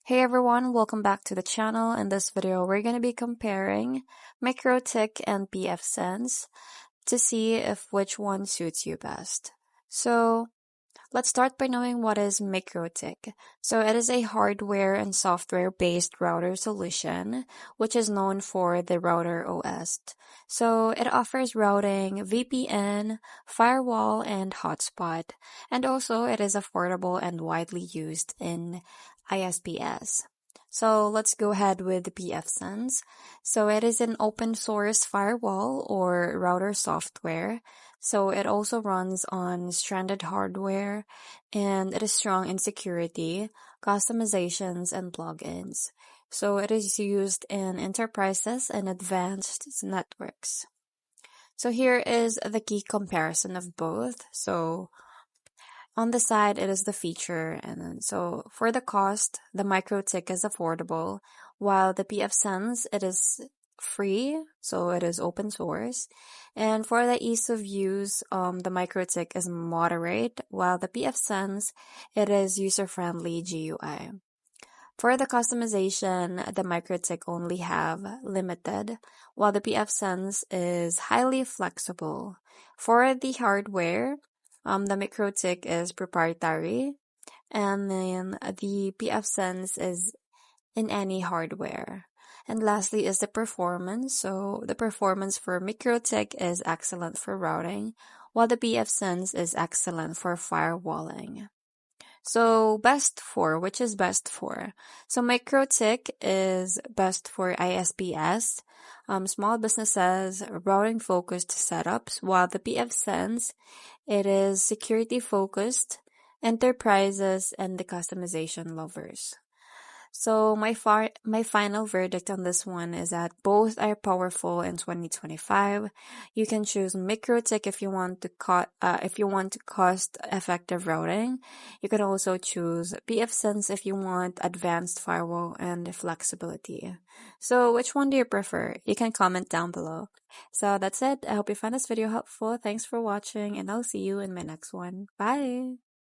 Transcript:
Hey everyone, welcome back to the channel. In this video, we're going to be comparing MikroTik and pfSense to see if which one suits you best. So let's start by knowing what is MikroTik. So it is a hardware and software based router solution, which is known for the router OS. So it offers routing, VPN, firewall, and hotspot. And also it is affordable and widely used in ISPs. So let's go ahead with the pfSense. So it is an open source firewall or router software. So it also runs on stranded hardware and it is strong in security, customizations, and plugins. So it is used in enterprises and advanced networks. So here is the key comparison of both. So on the side, it is the feature, and then so for the cost, the MikroTik is affordable, while the pfSense it is free, so it is open source. And for the ease of use, the MikroTik is moderate, while the pfSense it is user-friendly GUI. For the customization, the MikroTik only have limited, while the pfSense is highly flexible. For the hardware, the MikroTik is proprietary, and then the pfSense is in any hardware. And lastly is the performance. So the performance for MikroTik is excellent for routing, while the pfSense is excellent for firewalling. So best for, which is best for? So MikroTik is best for ISPs, small businesses, routing focused setups, while the pfSense, it is security focused, enterprises, and the customization lovers. So my final verdict on this one is that both are powerful in 2025. You can choose MikroTik if you want to cost effective routing. You can also choose pfSense if you want advanced firewall and flexibility. So which one do you prefer? You can comment down below. So that's it. I hope you found this video helpful. Thanks for watching, and I'll see you in my next one. Bye.